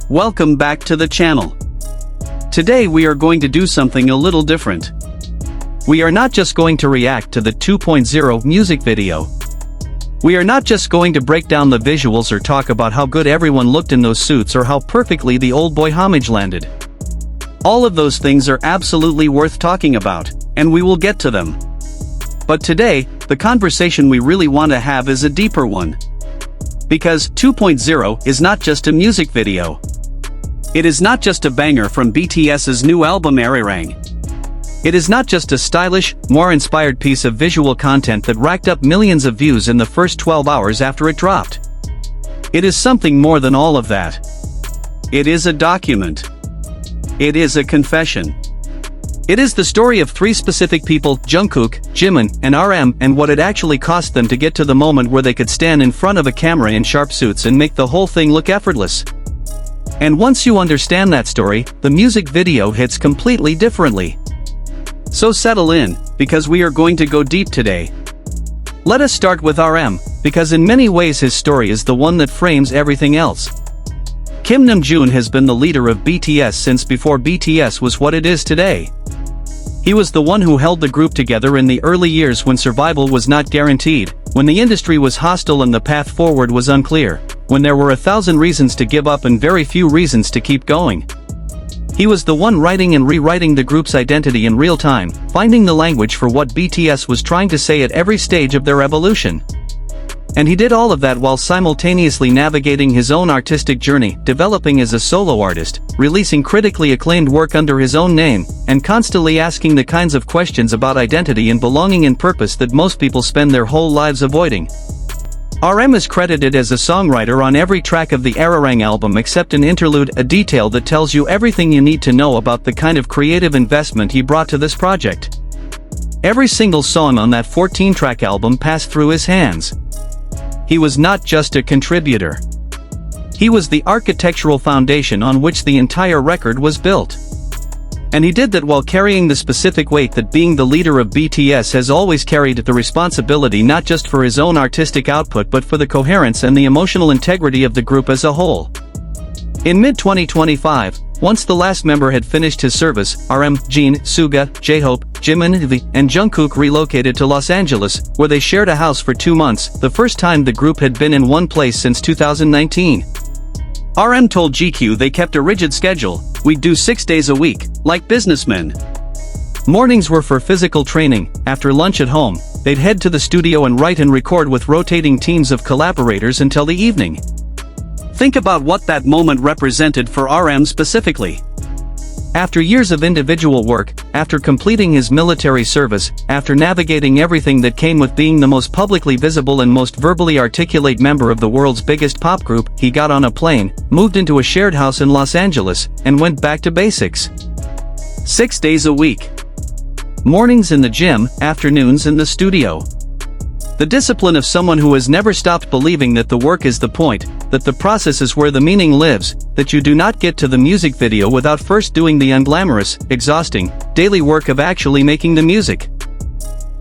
Welcome back to the channel. Today we are going to do something a little different. We are not just going to react to the 2.0 music video. We are not just going to break down the visuals or talk about how good everyone looked in those suits or how perfectly the old boy homage landed. All of those things are absolutely worth talking about, and we will get to them. But today, the conversation we really want to have is a deeper one. Because 2.0 is not just a music video. It is not just a banger from BTS's new album Ararang. It is not just a stylish, more inspired piece of visual content that racked up millions of views in the first 12 hours after it dropped. It is something more than all of that. It is a document. It is a confession. It is the story of three specific people, Jungkook, Jimin, and RM, and what it actually cost them to get to the moment where they could stand in front of a camera in sharp suits and make the whole thing look effortless. And once you understand that story, the music video hits completely differently. So settle in, because we are going to go deep today. Let us start with RM, because in many ways his story is the one that frames everything else. Kim Namjoon has been the leader of BTS since before BTS was what it is today. He was the one who held the group together in the early years when survival was not guaranteed, when the industry was hostile and the path forward was unclear, when there were 1,000 reasons to give up and very few reasons to keep going. He was the one writing and rewriting the group's identity in real time, finding the language for what BTS was trying to say at every stage of their evolution. And he did all of that while simultaneously navigating his own artistic journey, developing as a solo artist, releasing critically acclaimed work under his own name, and constantly asking the kinds of questions about identity and belonging and purpose that most people spend their whole lives avoiding. RM is credited as a songwriter on every track of the Ararang album except an interlude, a detail that tells you everything you need to know about the kind of creative investment he brought to this project. Every single song on that 14-track album passed through his hands. He was not just a contributor. He was the architectural foundation on which the entire record was built. And he did that while carrying the specific weight that being the leader of BTS has always carried, the responsibility not just for his own artistic output but for the coherence and the emotional integrity of the group as a whole. In mid-2025, once the last member had finished his service, RM, Jin, Suga, J-Hope, Jimin, and Jungkook relocated to Los Angeles, where they shared a house for 2 months, the first time the group had been in one place since 2019. RM told GQ they kept a rigid schedule. We'd do 6 days a week, like businessmen. Mornings were for physical training. After lunch at home, they'd head to the studio and write and record with rotating teams of collaborators until the evening. Think about what that moment represented for RM specifically. After years of individual work, after completing his military service, after navigating everything that came with being the most publicly visible and most verbally articulate member of the world's biggest pop group, he got on a plane, moved into a shared house in Los Angeles, and went back to basics. 6 days a week. Mornings in the gym, afternoons in the studio. The discipline of someone who has never stopped believing that the work is the point, that the process is where the meaning lives, that you do not get to the music video without first doing the unglamorous, exhausting, daily work of actually making the music.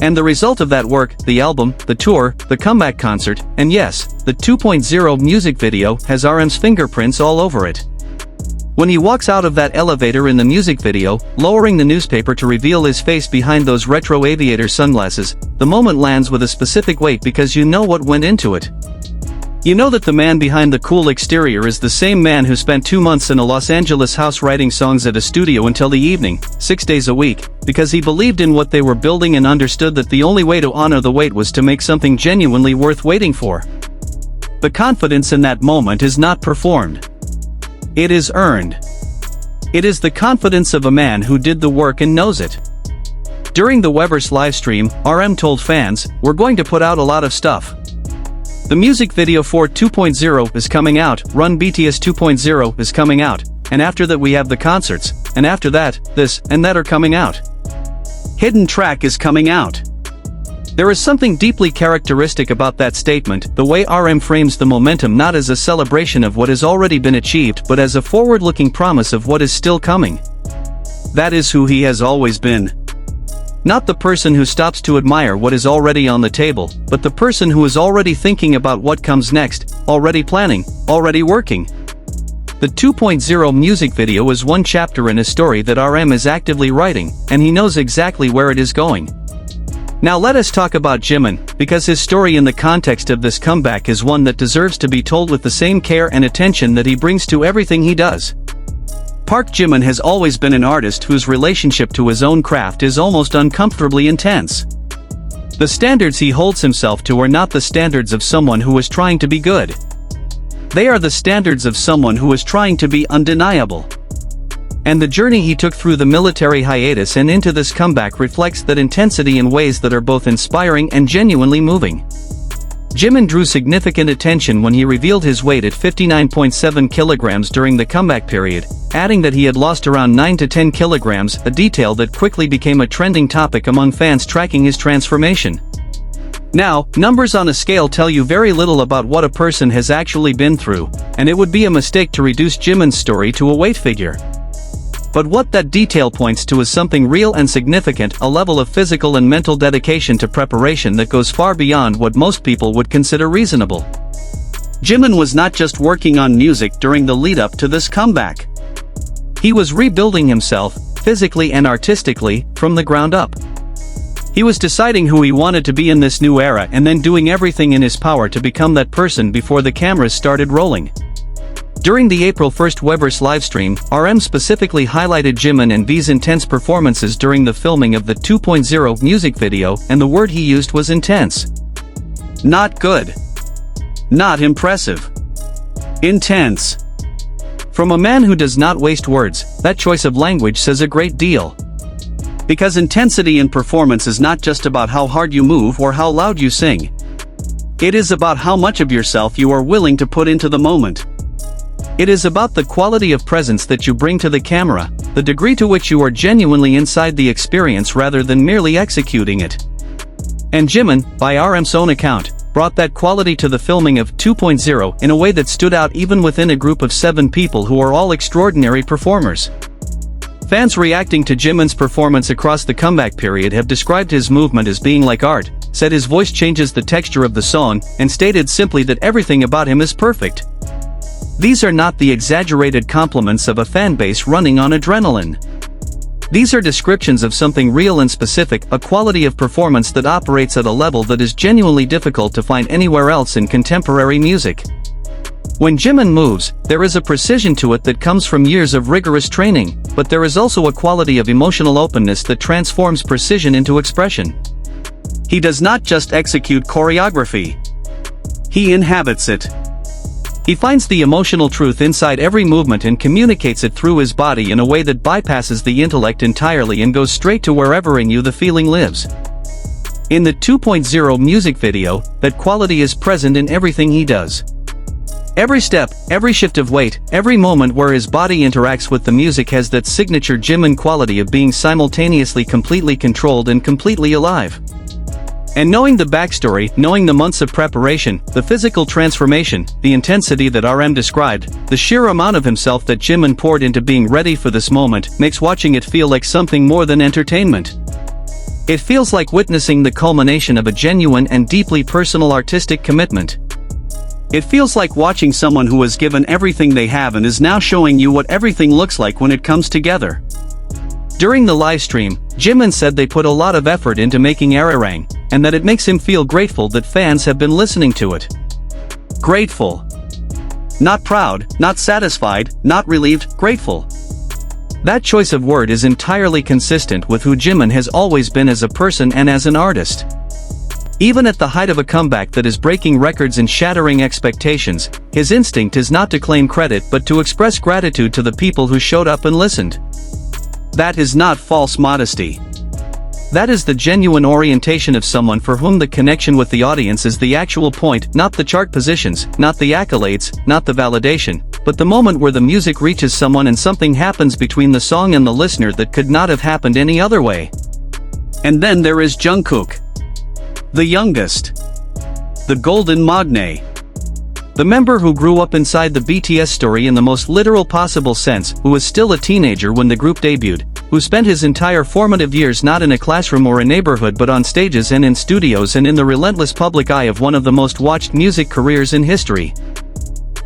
And the result of that work, the album, the tour, the comeback concert, and yes, the 2.0 music video has RM's fingerprints all over it. When he walks out of that elevator in the music video, lowering the newspaper to reveal his face behind those retro aviator sunglasses, the moment lands with a specific weight because you know what went into it. You know that the man behind the cool exterior is the same man who spent 2 months in a Los Angeles house writing songs at a studio until the evening, 6 days a week, because he believed in what they were building and understood that the only way to honor the wait was to make something genuinely worth waiting for. The confidence in that moment is not performed. It is earned. It is the confidence of a man who did the work and knows it. During the Weverse livestream, RM told fans, "We're going to put out a lot of stuff. The music video for 2.0 is coming out, Run BTS 2.0 is coming out, and after that we have the concerts, and after that, this and that are coming out. Hidden track is coming out." There is something deeply characteristic about that statement, the way RM frames the momentum not as a celebration of what has already been achieved but as a forward-looking promise of what is still coming. That is who he has always been. Not the person who stops to admire what is already on the table, but the person who is already thinking about what comes next, already planning, already working. The 2.0 music video is one chapter in a story that RM is actively writing, and he knows exactly where it is going. Now let us talk about Jimin, because his story in the context of this comeback is one that deserves to be told with the same care and attention that he brings to everything he does. ParkJimin has always been an artist whose relationship to his own craft is almost uncomfortably intense. The standards he holds himself to are not the standards of someone who is trying to be good. They are the standards of someone who is trying to be undeniable. And the journey he took through the military hiatus and into this comeback reflects that intensity in ways that are both inspiring and genuinely moving. Jimin drew significant attention when he revealed his weight at 59.7 kilograms during the comeback period, adding that he had lost around 9 to 10 kilograms, a detail that quickly became a trending topic among fans tracking his transformation. Now, numbers on a scale tell you very little about what a person has actually been through, and it would be a mistake to reduce Jimin's story to a weight figure. But what that detail points to is something real and significant, a level of physical and mental dedication to preparation that goes far beyond what most people would consider reasonable. Jimin was not just working on music during the lead-up to this comeback. He was rebuilding himself, physically and artistically, from the ground up. He was deciding who he wanted to be in this new era and then doing everything in his power to become that person before the cameras started rolling. During the April 1st Weverse livestream, RM specifically highlighted Jimin and V's intense performances during the filming of the 2.0 music video, and the word he used was intense. Not good. Not impressive. Intense. From a man who does not waste words, that choice of language says a great deal. Because intensity in performance is not just about how hard you move or how loud you sing. It is about how much of yourself you are willing to put into the moment. It is about the quality of presence that you bring to the camera, the degree to which you are genuinely inside the experience rather than merely executing it. And Jimin, by RM's own account, brought that quality to the filming of 2.0 in a way that stood out even within a group of 7 people who are all extraordinary performers. Fans reacting to Jimin's performance across the comeback period have described his movement as being like art, said his voice changes the texture of the song, and stated simply that everything about him is perfect. These are not the exaggerated compliments of a fanbase running on adrenaline. These are descriptions of something real and specific, a quality of performance that operates at a level that is genuinely difficult to find anywhere else in contemporary music. When Jimin moves, there is a precision to it that comes from years of rigorous training, but there is also a quality of emotional openness that transforms precision into expression. He does not just execute choreography. He inhabits it. He finds the emotional truth inside every movement and communicates it through his body in a way that bypasses the intellect entirely and goes straight to wherever in you the feeling lives. In the 2.0 music video, that quality is present in everything he does. Every step, every shift of weight, every moment where his body interacts with the music has that signature Jimin quality of being simultaneously completely controlled and completely alive. And knowing the backstory, knowing the months of preparation, the physical transformation, the intensity that RM described, the sheer amount of himself that Jimin poured into being ready for this moment, makes watching it feel like something more than entertainment. It feels like witnessing the culmination of a genuine and deeply personal artistic commitment. It feels like watching someone who has given everything they have and is now showing you what everything looks like when it comes together. During the livestream, Jimin said they put a lot of effort into making Ararang, and that it makes him feel grateful that fans have been listening to it. Grateful. Not proud, not satisfied, not relieved, grateful. That choice of word is entirely consistent with who Jimin has always been as a person and as an artist. Even at the height of a comeback that is breaking records and shattering expectations, his instinct is not to claim credit but to express gratitude to the people who showed up and listened. That is not false modesty. That is the genuine orientation of someone for whom the connection with the audience is the actual point, not the chart positions, not the accolades, not the validation, but the moment where the music reaches someone and something happens between the song and the listener that could not have happened any other way. And then there is Jungkook. The youngest. The golden magne. The member who grew up inside the BTS story in the most literal possible sense, who was still a teenager when the group debuted, who spent his entire formative years not in a classroom or a neighborhood but on stages and in studios and in the relentless public eye of one of the most watched music careers in history.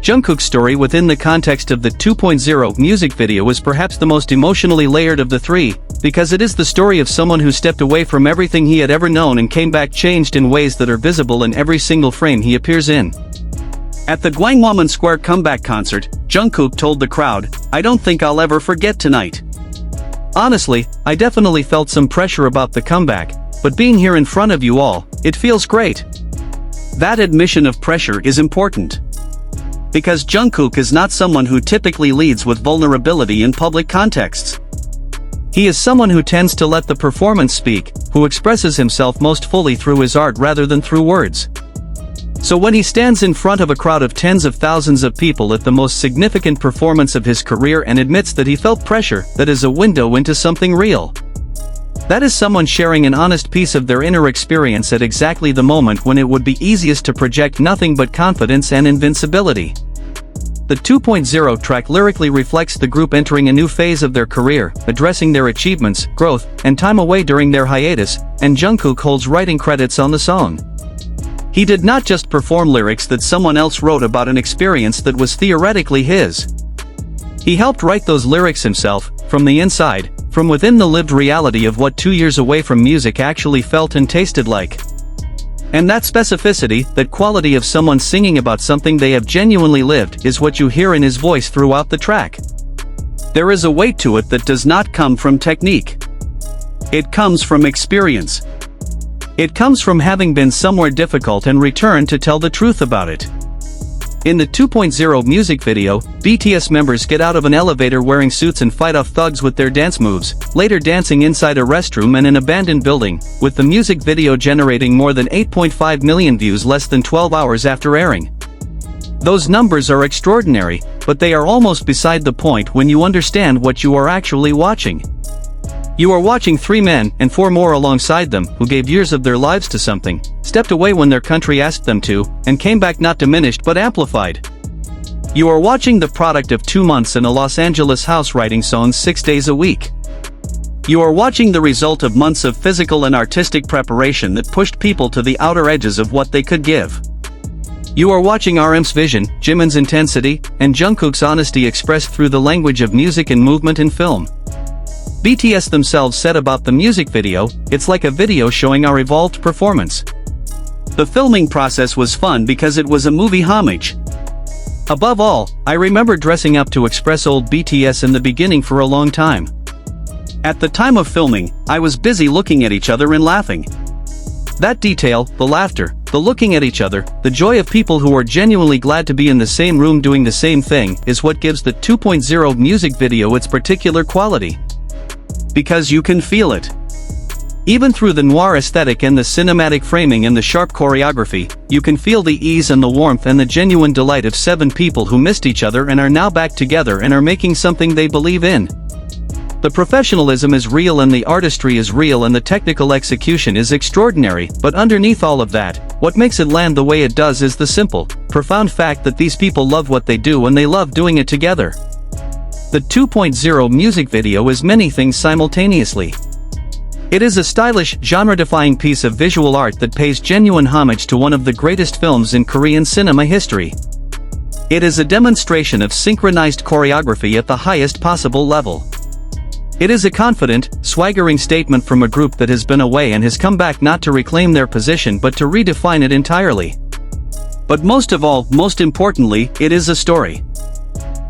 Jungkook's story within the context of the 2.0 music video is perhaps the most emotionally layered of the three, because it is the story of someone who stepped away from everything he had ever known and came back changed in ways that are visible in every single frame he appears in. At the Gwanghwamun Square comeback concert, Jungkook told the crowd, "I don't think I'll ever forget tonight. Honestly, I definitely felt some pressure about the comeback, but being here in front of you all, it feels great." That admission of pressure is important. Because Jungkook is not someone who typically leads with vulnerability in public contexts. He is someone who tends to let the performance speak, who expresses himself most fully through his art rather than through words. So when he stands in front of a crowd of tens of thousands of people at the most significant performance of his career and admits that he felt pressure, that is a window into something real. That is someone sharing an honest piece of their inner experience at exactly the moment when it would be easiest to project nothing but confidence and invincibility. The 2.0 track lyrically reflects the group entering a new phase of their career, addressing their achievements, growth, and time away during their hiatus, and Jungkook holds writing credits on the song. He did not just perform lyrics that someone else wrote about an experience that was theoretically his. He helped write those lyrics himself, from the inside, from within the lived reality of what 2 years away from music actually felt and tasted like. And that specificity, that quality of someone singing about something they have genuinely lived, is what you hear in his voice throughout the track. There is a weight to it that does not come from technique. It comes from experience. It comes from having been somewhere difficult and returned to tell the truth about it. In the 2.0 music video, BTS members get out of an elevator wearing suits and fight off thugs with their dance moves, later dancing inside a restroom in an abandoned building, with the music video generating more than 8.5 million views less than 12 hours after airing. Those numbers are extraordinary, but they are almost beside the point when you understand what you are actually watching. You are watching 3 men, and 4 more alongside them, who gave years of their lives to something, stepped away when their country asked them to, and came back not diminished but amplified. You are watching the product of 2 months in a Los Angeles house writing songs 6 days a week. You are watching the result of months of physical and artistic preparation that pushed people to the outer edges of what they could give. You are watching RM's vision, Jimin's intensity, and Jungkook's honesty expressed through the language of music and movement in film. BTS themselves said about the music video, "It's like a video showing our evolved performance." The filming process was fun because it was a movie homage. Above all, I remember dressing up to express old BTS in the beginning for a long time. At the time of filming, I was busy looking at each other and laughing. That detail, the laughter, the looking at each other, the joy of people who are genuinely glad to be in the same room doing the same thing, is what gives the 2.0 music video its particular quality. Because you can feel it. Even through the noir aesthetic and the cinematic framing and the sharp choreography, you can feel the ease and the warmth and the genuine delight of 7 people who missed each other and are now back together and are making something they believe in. The professionalism is real and the artistry is real and the technical execution is extraordinary, but underneath all of that, what makes it land the way it does is the simple, profound fact that these people love what they do and they love doing it together. The 2.0 music video is many things simultaneously. It is a stylish, genre-defying piece of visual art that pays genuine homage to one of the greatest films in Korean cinema history. It is a demonstration of synchronized choreography at the highest possible level. It is a confident, swaggering statement from a group that has been away and has come back not to reclaim their position but to redefine it entirely. But most of all, most importantly, it is a story.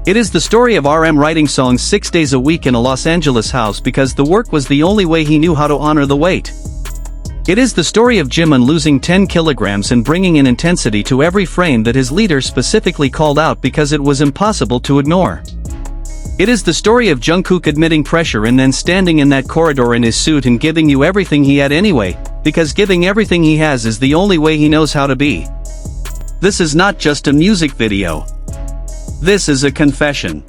It is the story of RM writing songs 6 days a week in a Los Angeles house because the work was the only way he knew how to honor the weight. It is the story of Jimin losing 10 kilograms and bringing an intensity to every frame that his leader specifically called out because it was impossible to ignore. It is the story of Jungkook admitting pressure and then standing in that corridor in his suit and giving you everything he had anyway, because giving everything he has is the only way he knows how to be. This is not just a music video. This is a confession.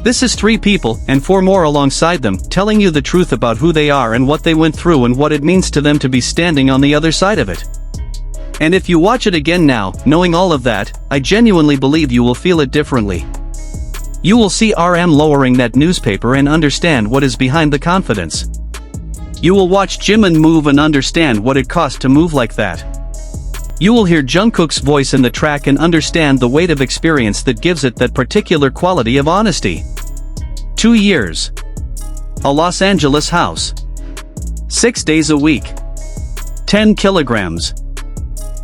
This is 3 people, and 4 more alongside them, telling you the truth about who they are and what they went through and what it means to them to be standing on the other side of it. And if you watch it again now, knowing all of that, I genuinely believe you will feel it differently. You will see RM lowering that newspaper and understand what is behind the confidence. You will watch Jimin move and understand what it cost to move like that. You will hear Jungkook's voice in the track and understand the weight of experience that gives it that particular quality of honesty. 2 years. A Los Angeles house. 6 days a week. 10 kilograms.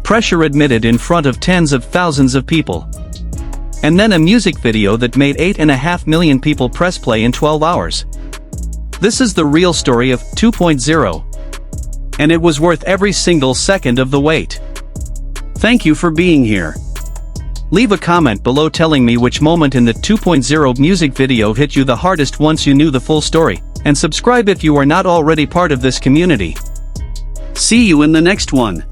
Pressure admitted in front of tens of thousands of people. And then a music video that made 8.5 million people press play in 12 hours. This is the real story of 2.0. And it was worth every single second of the wait. Thank you for being here. Leave a comment below telling me which moment in the 2.0 music video hit you the hardest once you knew the full story, and subscribe if you are not already part of this community. See you in the next one.